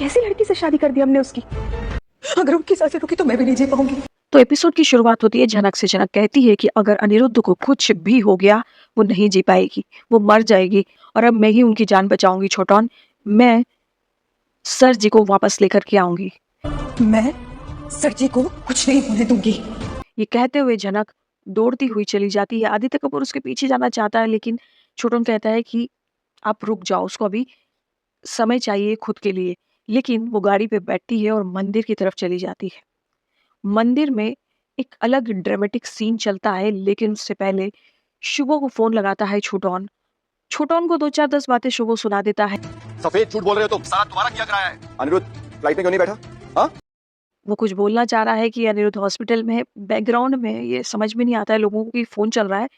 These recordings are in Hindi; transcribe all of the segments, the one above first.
कैसी लड़की से शादी कर दी हमने उसकी। अगर उनकी सांसें रुकी तो मैं भी नहीं जी पाऊंगी। तो एपिसोड की शुरुआत होती है झनक से। झनक कहती है कि अगर अनिरुद्ध को कुछ भी हो गया वो नहीं जी पाएगी, वो मर जाएगी और अब मैं ही उनकी जान बचाऊंगी। छोटन, मैं सर जी को वापस लेकर के आऊंगी। मैं सर जी को कुछ नहीं होने दूंगी। ये कहते हुए झनक दौड़ती हुई चली जाती है। आदित्य कपूर उसके पीछे जाना चाहता है, लेकिन छोटन कहता है कि आप रुक जाओ, उसको अभी समय चाहिए खुद के लिए। लेकिन वो गाड़ी पे बैठती है और मंदिर की तरफ चली जाती है। मंदिर में एक अलग ड्रामेटिक सीन चलता है, लेकिन उससे पहले शुभो को फोन लगाता है छोटन। छोटन को 2-4-10 बातें शुभो सुना देता है। सफेद झूठ बोल रहे हो तुम। सारा तुम्हारा क्या कराया है? अनिरुद्ध फ्लाइट में क्यों नहीं बैठा? हाँ? वो कुछ बोलना चाह रहा है कि अनिरुद्ध हॉस्पिटल में है। बैकग्राउंड में ये समझ में नहीं आता है लोगों को कि फोन चल रहा है।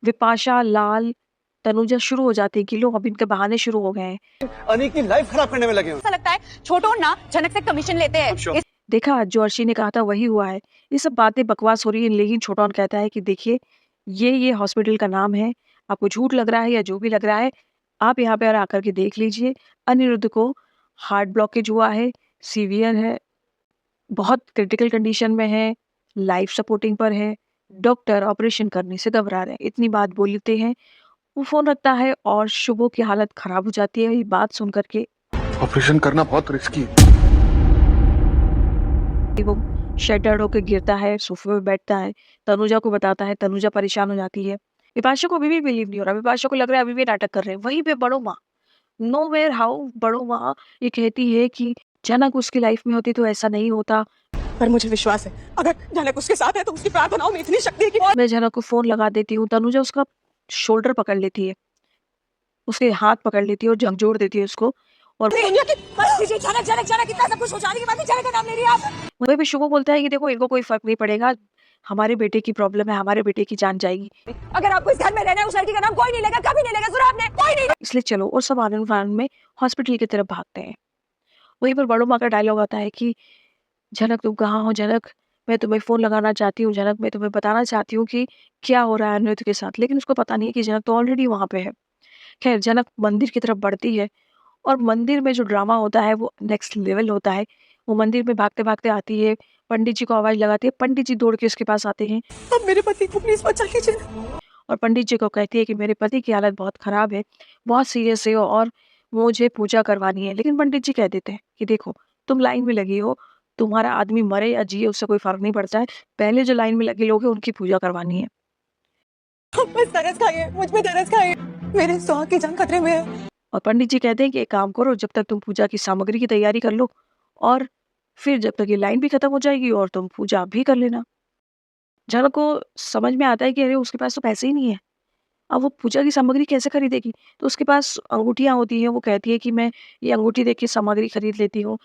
विपाशा, लाल, तनुजा शुरू हो जाती है कि लो अब इनके बहाने शुरू हो गए हैं। अनी की लाइफ खराब करने में लगे हो। ऐसा लगता है छोटू ना झनक से कमीशन लेते हैं। देखा, जो अर्शी ने कहा था वही हुआ है। ये सब बातें बकवास हो रही है, लेकिन छोटन कहता है कि देखिए ये हॉस्पिटल का नाम है, आपको झूठ लग रहा है या जो भी लग रहा है, आप यहाँ पे आकर के देख लीजिए। अनिरुद्ध को हार्ट ब्लॉकेज हुआ है, सीवियर है, बहुत क्रिटिकल कंडीशन में है, लाइफ सपोर्टिंग पर है, डॉक्टर ऑपरेशन करने से घबरा रहे हैं। इतनी बात बोलते हैं, वो फोन रखता है और शुभो की हालत खराब हो जाती है। ये बात सुन करके ऑपरेशन करना बहुत रिस्की है। वो शैटर्ड होकर गिरता है, सोफे पे बैठता है, तनुजा को बताता है। तनुजा परेशान हो जाती है। विपाशा को अभी भी बिलीव नहीं हो रहा। विपाशा को लग रहा है अभी भी नाटक कर रहे हैं। वहीं पे बड़ो माँ, नोवेयर हाउ, बड़ो माँ ये कहती है कि जनक उसकी लाइफ में होती तो ऐसा नहीं होता। पर मुझे विश्वास है अगर जनक उसके साथ है तो उसकी प्रार्थनाओं में इतनी शक्ति है कि मैं जनक को फोन लगा देती हूँ। तनुजा उसका शोल्डर पकड़ लेती है, उसके हाथ पकड़ लेती है और झकझोर देती है उसको। और दुनिया की जनक जनक जनक इतना सब कुछ हो जाने के बाद भी जनक का नाम ले रही है आप। वहीं पे शुभो बोलता है कि देखो इनको कोई फर्क नहीं पड़ेगा, हमारे बेटे की प्रॉब्लम है, हमारे बेटे की जान जाएगी, अगर आपको इस घर में रहना है उस लड़की का नाम कोई नहीं लेगा, कभी नहीं लेगा, सुना आपने? कोई नहीं। इसलिए चलो। और सब आनंद फानंद में हॉस्पिटल की तरफ भागते हैं। वहीं पर बड़ो माँ का डायलॉग आता है कि झनक तुम कहाँ हो? झनक, मैं तुम्हें फ़ोन लगाना चाहती हूँ। झनक, मैं तुम्हें बताना चाहती हूँ कि क्या हो रहा है अनिरुद्ध के साथ। लेकिन उसको पता नहीं है कि झनक तो ऑलरेडी वहाँ पे है। खैर, झनक मंदिर की तरफ बढ़ती है और मंदिर में जो ड्रामा होता है वो नेक्स्ट लेवल होता है। वो मंदिर में भागते-भागते आती है, पंडित जी को आवाज़ लगाती है। पंडित जी दौड़ के उसके पास आते हैं अब मेरे पति को प्लीज बचा लीजिए। और पंडित जी को कहती है कि मेरे पति की हालत बहुत ख़राब है, बहुत सीरियस है और मुझे पूजा करवानी है। लेकिन पंडित जी कह देते हैं कि देखो, तुम लाइन में लगी हो, तुम्हारा आदमी मरे या जिए उससे कोई फ़र्क नहीं पड़ता है। पहले जो लाइन में लगे लोग हैं उनकी पूजा करवानी है। बस तरस खाइए, मुझ पे तरस खाइए, मेरे सुहाग की जान खतरे में है। और पंडित जी कहते हैं कि एक काम करो, जब तक तुम पूजा की सामग्री की तैयारी कर लो और फिर जब तक ये लाइन भी खत्म हो जाएगी और तुम पूजा भी कर लेना। जनक को समझ में आता है कि अरे उसके पास तो पैसे ही नहीं है। अब वो पूजा की सामग्री कैसे खरीदेगी? तो उसके पास अंगूठियाँ होती हैं, वो कहती है कि मैं ये अंगूठी देख के सामग्री खरीद लेती हूँ।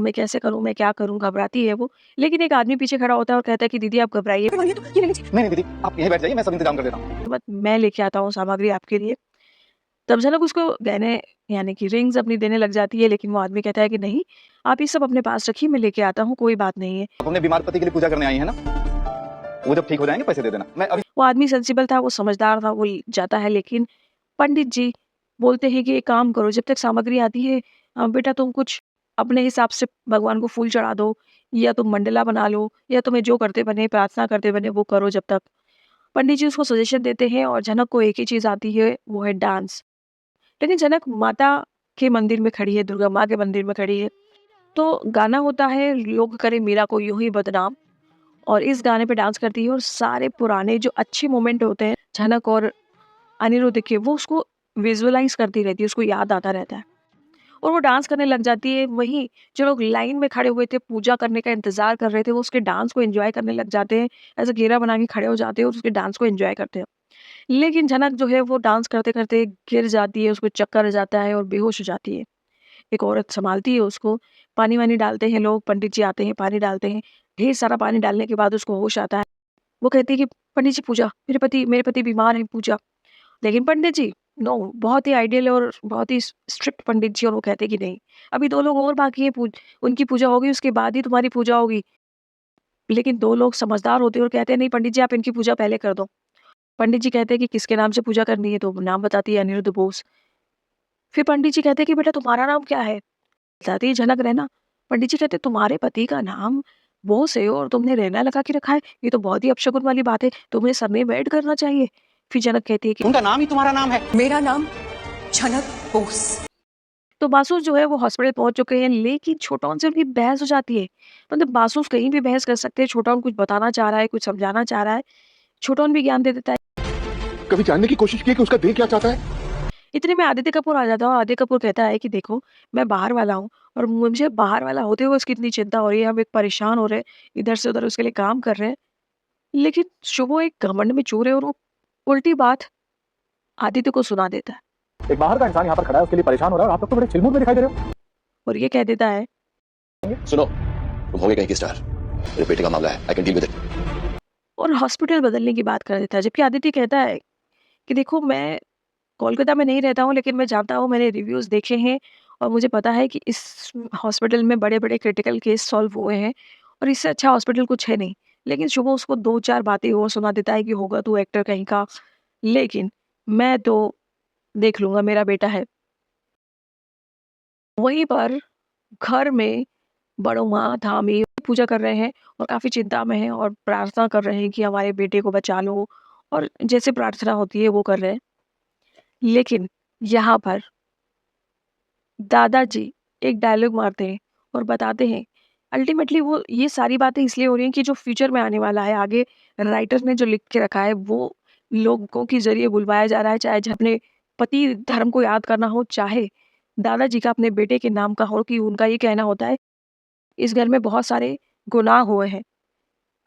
मैं कैसे करूँ, मैं क्या करूँ? घबराती है वो। लेकिन एक आदमी पीछे खड़ा होता है और कहता है कि दीदी आप घबराइए तो ये ले लीजिए। नहीं दीदी, आप यहीं बैठ जाइए, मैं सब इंतजाम कर देता हूँ। मत, मैं लेके आता हूँ सामग्री आपके लिए। तब जनक उसको गहने यानी कि रिंग्स अपनी देने लग जाती है, लेकिन वो आदमी कहता है कि नहीं, आप ये सब अपने पास रखिए, मैं लेके आता हूँ, कोई बात नहीं है। आप अपने बीमार पति के लिए पूजा करने आई हैं ना? वो जब ठीक हो जाएंगे पैसे दे देना। मैं अभी वो आदमी सेंसिबल था, वो समझदार था, वो जाता है। लेकिन पंडित जी बोलते हैं कि एक काम करो, जब तक सामग्री आती है बेटा तुम कुछ अपने हिसाब से भगवान को फूल चढ़ा दो या तुम मंडला बना लो या तुम्हें जो करते बने प्रार्थना करते बने वो करो जब तक। पंडित जी उसको सजेशन देते हैं और जनक को एक ही चीज़ आती है, वो है डांस। लेकिन जनक माता के मंदिर में खड़ी है, दुर्गा माँ के मंदिर में खड़ी है। तो गाना होता है लोग करे मीरा को यूं ही बदनाम, और इस गाने पे डांस करती है और सारे पुराने जो अच्छे मोमेंट होते हैं झनक और अनिरुद्ध के, वो उसको विजुअलाइज करती रहती है, उसको याद आता रहता है और वो डांस करने लग जाती है। वहीं जो लोग लाइन में खड़े हुए थे, पूजा करने का इंतजार कर रहे थे, वो उसके डांस को एंजॉय करने लग जाते हैं। ऐसे घेरा बना के खड़े हो जाते हैं और उसके डांस को एंजॉय करते हैं। लेकिन झनक जो है वो डांस करते करते गिर जाती है, उसको चक्कर आ जाता है और बेहोश हो जाती है। एक औरत संभालती है उसको, पानी वानी डालते हैं लोग, पंडित जी आते हैं, पानी डालते हैं। ढेर सारा पानी डालने के बाद उसको होश आता है। वो कहती है कि पंडित जी पूजा, मेरे पति बीमार हैं, पूजा। लेकिन पंडित जी नो, बहुत ही आइडियल और बहुत ही स्ट्रिक्ट पंडित जी, और वो कहते हैं कि नहीं, अभी 2 लोग और बाकी हैं, उनकी पूजा होगी उसके बाद ही तुम्हारी पूजा होगी। लेकिन 2 लोग समझदार होते हैं और कहते हैं नहीं पंडित जी आप इनकी पूजा पहले कर दो। पंडित जी कहते हैं कि किसके नाम से पूजा करनी है, तो वो नाम बताती है अनिरुद्ध बोस। फिर पंडित जी कहते हैं कि बेटा तुम्हारा नाम क्या है? बताती है झनक रैना। पंडित जी कहते तुम्हारे पति का नाम बोस है और तुमने रैना लगा के रखा है, ये तो बहुत ही अपशगुन वाली बात है, तुम्हें सरनेम ऐड करना चाहिए। फिर झनक कहती है कि उनका नाम ही तुम्हारा नाम है। मेरा नाम झनक बोस। तो बासुस जो है वो हॉस्पिटल पहुंच चुके हैं, लेकिन छोटौन से उनकी बहस हो जाती है। मतलब बासुस कहीं भी बहस कर सकते हैं, छोटौन कुछ बताना चाह रहा है, कुछ समझाना चाह रहा है, छोटौन भी ज्ञान दे देता है। कभी जानने की कोशिश की कि उसका दिल क्या चाहता है? इतने में आदित्य कपूर आ जाता है और आदित्य कपूर कहता है कि देखो मैं बाहर वाला हूँ और मुझे बाहर वाला होते हुए उसकी इतनी चिंता हो रही है, हम एक परेशान हो रहे हैं, इधर से उधर उसके लिए काम कर रहे हैं। लेकिन शुभो एक घमंड में चूर है और वो उल्टी बात आदित्य को सुना देता है एक बाहर का इंसान यहाँ पर खड़ा है, उसके लिए परेशान हो रहा है और आप लोग तो बड़े चिलमुल में दिखाई दे रहे हो। और ये कह देता है सुनो, तुम होगे कहीं की स्टार, मेरे बेटे का मामला है, I can deal with it. और हॉस्पिटल बदलने की बात कर देता है, जबकि आदित्य कहता है कि देखो मैं कोलकाता में नहीं रहता हूँ, लेकिन मैं जानता हूँ, मैंने रिव्यूज़ देखे हैं और मुझे पता है कि इस हॉस्पिटल में बड़े-बड़े क्रिटिकल केस सॉल्व हुए हैं और इससे अच्छा हॉस्पिटल कुछ है नहीं। लेकिन शुभ उसको 2-4 बातें और सुना देता है कि होगा तू एक्टर कहीं का, लेकिन मैं तो देख लूँगा, मेरा बेटा है। वहीं पर घर में बड़ो माँ, धामी पूजा कर रहे हैं और काफ़ी चिंता में हैं और प्रार्थना कर रहे हैं कि हमारे बेटे को बचा लो और जैसे प्रार्थना होती है वो कर रहे हैं। लेकिन यहाँ पर दादाजी एक डायलॉग मारते हैं और बताते हैं अल्टीमेटली वो ये सारी बातें इसलिए हो रही हैं कि जो फ्यूचर में आने वाला है, आगे राइटर ने जो लिख के रखा है वो लोगों के ज़रिए बुलवाया जा रहा है, चाहे अपने पति धर्म को याद करना हो, चाहे दादाजी का अपने बेटे के नाम का हो कि उनका ये कहना होता है, इस घर में बहुत सारे गुनाह हुए हैं।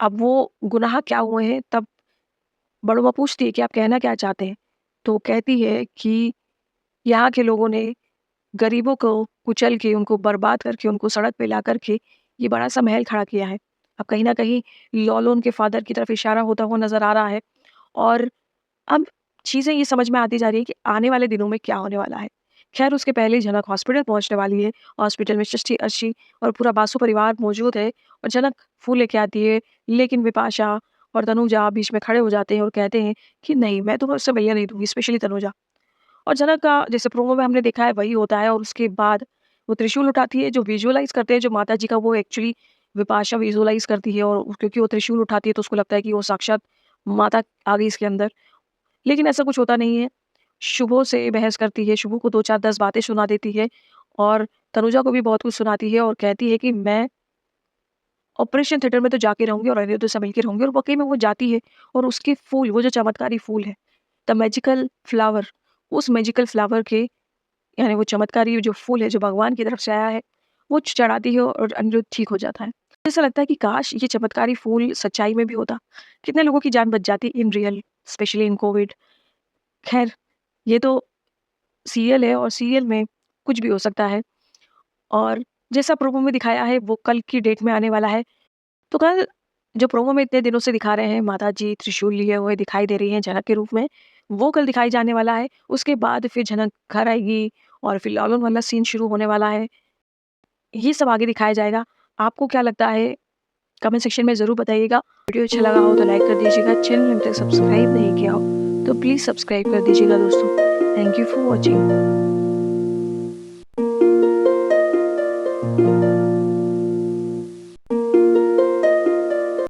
अब वो गुनाह क्या हुए हैं तब बड़ों माँ पूछती है कि आप कहना क्या चाहते हैं? तो कहती है कि यहाँ के लोगों ने गरीबों को कुचल के, उनको बर्बाद करके, उनको सड़क पे ला कर के ये बड़ा-सा महल खड़ा किया है। अब कहीं न कहीं लॉलो उनके फ़ादर की तरफ इशारा होता हुआ नज़र आ रहा है और अब चीज़ें ये समझ में आती जा रही है कि आने वाले दिनों में क्या होने वाला है। ख़ैर उसके पहले झनक हॉस्पिटल पहुँचने वाली है। हॉस्पिटल में शशि और पूरा बासु परिवार मौजूद है और झनक फूल लेके आती है, लेकिन बिपाशा और तनुजा बीच में खड़े हो जाते हैं और कहते हैं कि नहीं, मैं तुम्हें उससे मिलने नहीं दूँगी, स्पेशली तनुजा। और झलक का जैसे प्रोमो में हमने देखा है वही होता है और उसके बाद वो त्रिशूल उठाती है, जो विजुअलाइज़ करते हैं जो माता जी का वो एक्चुअली विपाशा विजुअलाइज़ करती है और क्योंकि वो त्रिशूल उठाती है तो उसको लगता है कि वो साक्षात माता आ गई इसके अंदर। लेकिन ऐसा कुछ होता नहीं है। शुभो से बहस करती है, शुभो को 2-4-10 बातें सुना देती है और तनुजा को भी बहुत कुछ सुनाती है और कहती है कि मैं ऑपरेशन थिएटर में तो जाके रहूँगी और अनिरुद्ध से मिलके रहूँगी और वाक़ई में वो जाती है और उसके फूल, वो जो चमत्कारी फूल है, द मैजिकल फ्लावर, उस मैजिकल फ्लावर के यानी वो चमत्कारी जो फूल है, जो भगवान की तरफ से आया है, वो चढ़ाती है और अनिरुद्ध ठीक हो जाता है। ऐसा लगता है कि काश ये चमत्कारी फूल सच्चाई में भी होता, कितने लोगों की जान बच जाती in real, specially in Covid. ख़ैर, ये तो सीरियल है और सीरियल में कुछ भी हो सकता है और जैसा प्रोमो में दिखाया है, वो कल की डेट में आने वाला है। तो कल जो प्रोमो में इतने दिनों से दिखा रहे हैं, माताजी त्रिशूल लिए हुए दिखाई दे रही हैं झनक के रूप में, वो कल दिखाई जाने वाला है। उसके बाद फिर झनक घर आएगी और फिर लालन वाला सीन शुरू होने वाला है। ये सब आगे दिखाया जाएगा। आपको क्या लगता है? कमेंट सेक्शन में ज़रूर बताइएगा। वीडियो अच्छा लगा हो तो लाइक कर दीजिएगा। चैनल अभी तक सब्सक्राइब नहीं किया हो तो प्लीज़ सब्सक्राइब कर दीजिएगा दोस्तों। Thank you for watching.